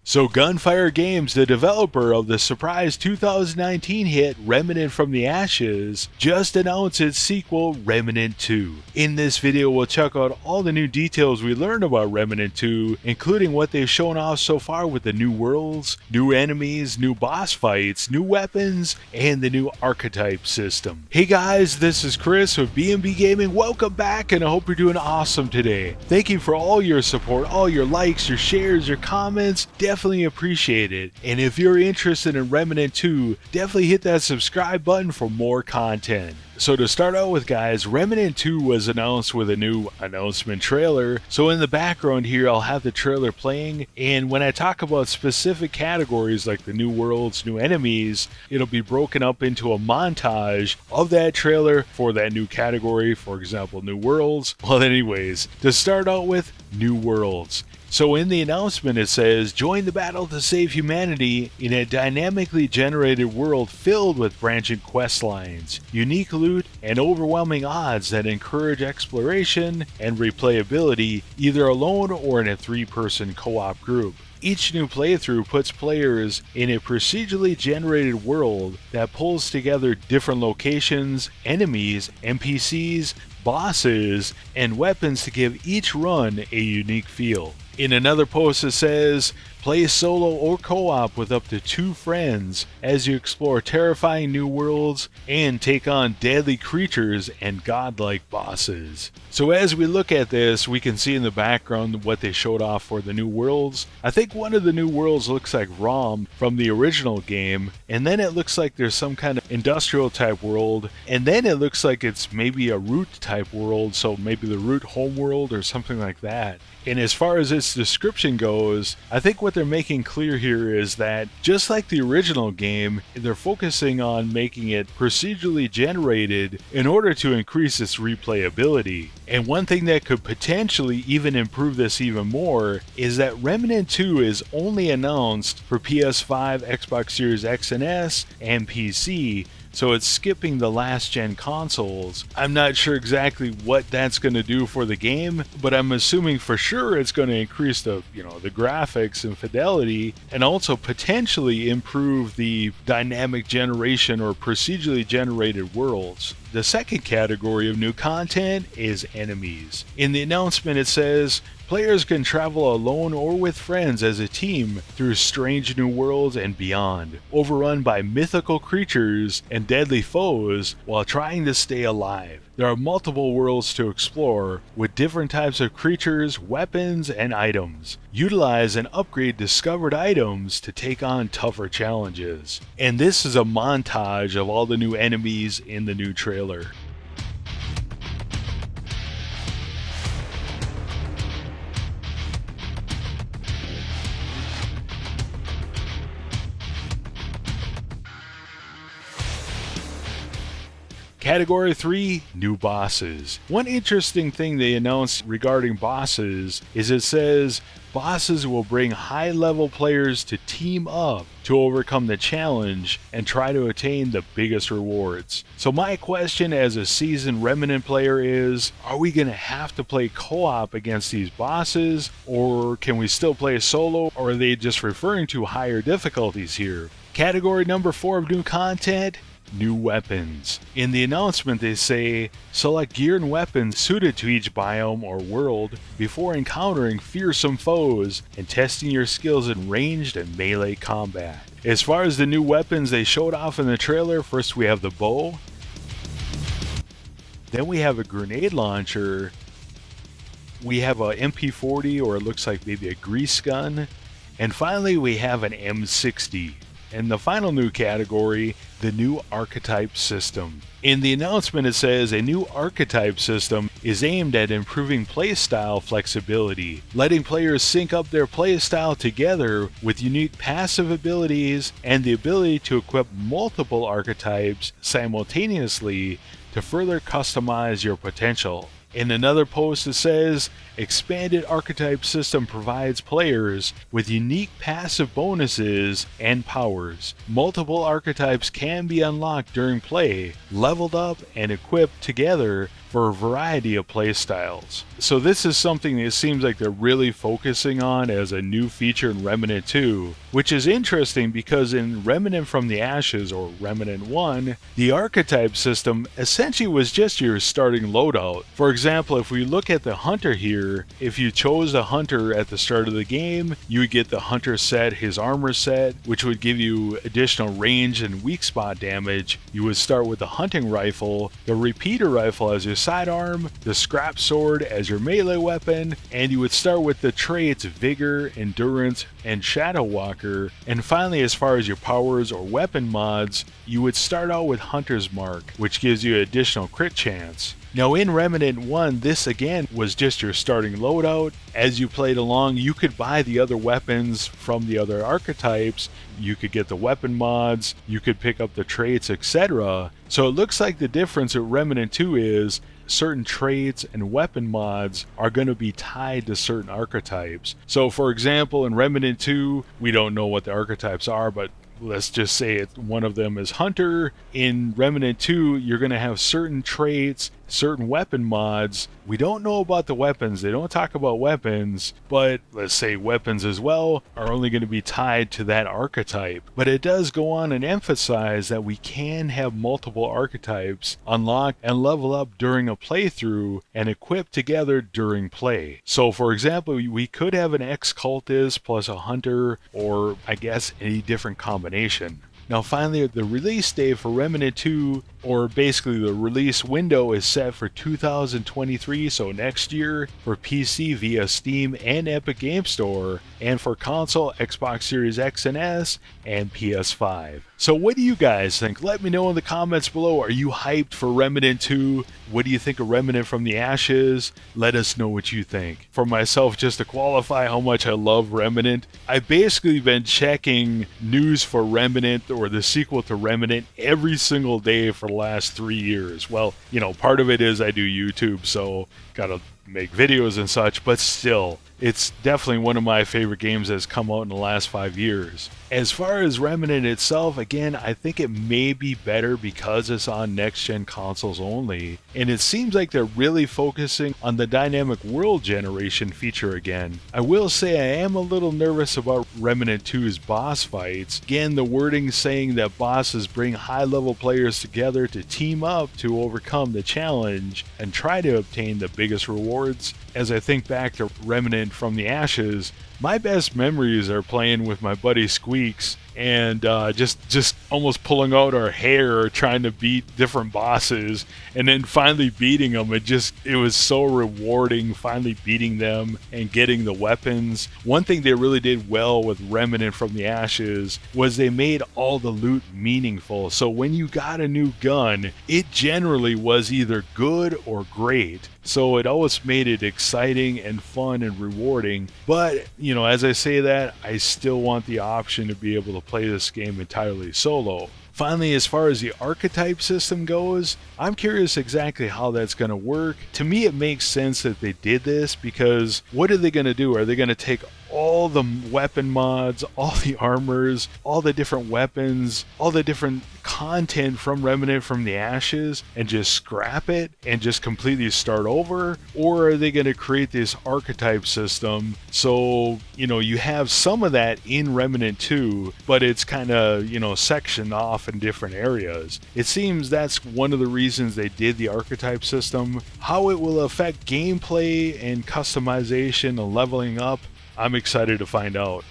So Gunfire Games, the developer of the surprise 2019 hit Remnant from the Ashes, just announced its sequel, Remnant 2. In this video, we'll check out all the new details we learned about Remnant 2, including what they've shown off so far with the new worlds, new enemies, new boss fights, new weapons, and the new Archetype System. Hey guys, this is Chris with B&B Gaming. Welcome back, and I hope you're doing awesome today. Thank you for all your support, all your likes, your shares, your comments. Definitely appreciate it. And if you're interested in Remnant 2, definitely hit that subscribe button for more content. So to start out with, guys, Remnant 2 was announced with a new announcement trailer. So in the background here, I'll have the trailer playing, and when I talk about specific categories like the new worlds, new enemies, it'll be broken up into a montage of that trailer for that new category, for example, new worlds. Well, anyways, to start out with, new worlds. So in the announcement it says, join the battle to save humanity in a dynamically generated world filled with branching quest lines, unique loot, and overwhelming odds that encourage exploration and replayability either alone or in a three-person co-op group. Each new playthrough puts players in a procedurally generated world that pulls together different locations, enemies, NPCs, bosses, and weapons to give each run a unique feel. In another post it says, play solo or co-op with up to 2 friends as you explore terrifying new worlds and take on deadly creatures and godlike bosses. So as we look at this, we can see in the background what they showed off for the new worlds. I think one of the new worlds looks like Rom from the original game, and then it looks like there's some kind of industrial type world, and then it looks like it's maybe a root type world, so maybe the root home world or something like that. And as far as its description goes, I think what they're making clear here is that just like the original game, they're focusing on making it procedurally generated in order to increase its replayability. And one thing that could potentially even improve this even more is that Remnant 2 is only announced for PS5, Xbox Series X and S, and PC. So it's skipping the last gen consoles. I'm not sure exactly what that's going to do for the game, but I'm assuming for sure it's going to increase the graphics and fidelity, and also potentially improve the dynamic generation or procedurally generated worlds. The second category of new content is enemies. In the announcement it says, players can travel alone or with friends as a team through strange new worlds and beyond, overrun by mythical creatures and deadly foes while trying to stay alive. There are multiple worlds to explore, with different types of creatures, weapons, and items. Utilize and upgrade discovered items to take on tougher challenges. And this is a montage of all the new enemies in the new trailer. Category 3, new bosses. One interesting thing they announced regarding bosses is it says bosses will bring high-level players to team up to overcome the challenge and try to attain the biggest rewards. So my question as a seasoned Remnant player is, are we going to have to play co-op against these bosses, or can we still play solo, or are they just referring to higher difficulties here? Category number 4 of new content, new weapons. In the announcement they say, select gear and weapons suited to each biome or world before encountering fearsome foes and testing your skills in ranged and melee combat. As far as the new weapons they showed off in the trailer, first we have the bow, then we have a grenade launcher, we have a MP40, or it looks like maybe a grease gun, and finally we have an M60. And the final new category, the new Archetype System. In the announcement it says a new Archetype System is aimed at improving playstyle flexibility, letting players sync up their playstyle together with unique passive abilities and the ability to equip multiple archetypes simultaneously to further customize your potential. In another post it says, expanded Archetype System provides players with unique passive bonuses and powers. Multiple archetypes can be unlocked during play, leveled up, and equipped together for a variety of playstyles. So this is something that it seems like they're really focusing on as a new feature in Remnant 2, which is interesting because in Remnant from the Ashes, or Remnant 1, the Archetype system essentially was just your starting loadout. For example, if we look at the Hunter here, if you chose a Hunter at the start of the game, you would get the Hunter set, his armor set, which would give you additional range and weak spot damage. You would start with the hunting rifle, the repeater rifle as your sidearm, the scrap sword as your melee weapon, and you would start with the traits Vigor, Endurance, and Shadow Walker. And finally, as far as your powers or weapon mods, you would start out with Hunter's Mark, which gives you additional crit chance. Now in Remnant 1, this again was just your starting loadout. As you played along, you could buy the other weapons from the other archetypes, you could get the weapon mods, you could pick up the traits, etc. So it looks like the difference with Remnant 2 is certain traits and weapon mods are going to be tied to certain archetypes. So for example, in Remnant 2, we don't know what the archetypes are, but let's just say one of them is Hunter. In Remnant 2, you're going to have certain traits, certain weapon mods. We don't know about the weapons. They don't talk about weapons, but let's say weapons as well are only going to be tied to that archetype. But it does go on and emphasize that we can have multiple archetypes unlock and level up during a playthrough and equip together during play. So for example, we could have an ex-cultist plus a hunter, or I guess any different combination. Now finally, the release date for Remnant 2, or basically the release window, is set for 2023, so next year, for PC via Steam and Epic Game Store, and for console, Xbox Series X and S, and PS5. So what do you guys think? Let me know in the comments below. Are you hyped for Remnant 2? What do you think of Remnant from the Ashes? Let us know what you think. For myself, just to qualify how much I love Remnant, I've basically been checking news for Remnant or the sequel to Remnant every single day for the last 3 years. Well, you know, part of it is I do YouTube, so gotta make videos and such, but still, it's definitely one of my favorite games that's come out in the last 5 years. As far as Remnant itself, again, I think it may be better because it's on next-gen consoles only, and it seems like they're really focusing on the dynamic world generation feature again. I will say I am a little nervous about Remnant 2's boss fights. Again, the wording saying that bosses bring high-level players together to team up to overcome the challenge and try to obtain the biggest rewards. As I think back to Remnant from the Ashes, my best memories are playing with my buddy Squeaks and just almost pulling out our hair trying to beat different bosses, and then finally beating them. It was so rewarding finally beating them and getting the weapons. One thing they really did well with Remnant from the Ashes was they made all the loot meaningful. So when you got a new gun, it generally was either good or great. So it always made it exciting and fun and rewarding. But, you know, as I say that, I still want the option to be able to play this game entirely solo. Finally, as far as the Archetype system goes, I'm curious exactly how that's going to work. To me, it makes sense that they did this, because what are they going to do? Are they going to take all the weapon mods, all the armors, all the different weapons, all the different content from Remnant from the Ashes and just scrap it and just completely start over? Or are they going to create this archetype system so, you know, you have some of that in Remnant 2, but it's kind of, you know, sectioned off in different areas? It seems that's one of the reasons they did the archetype system. How it will affect gameplay and customization and leveling up, I'm excited to find out.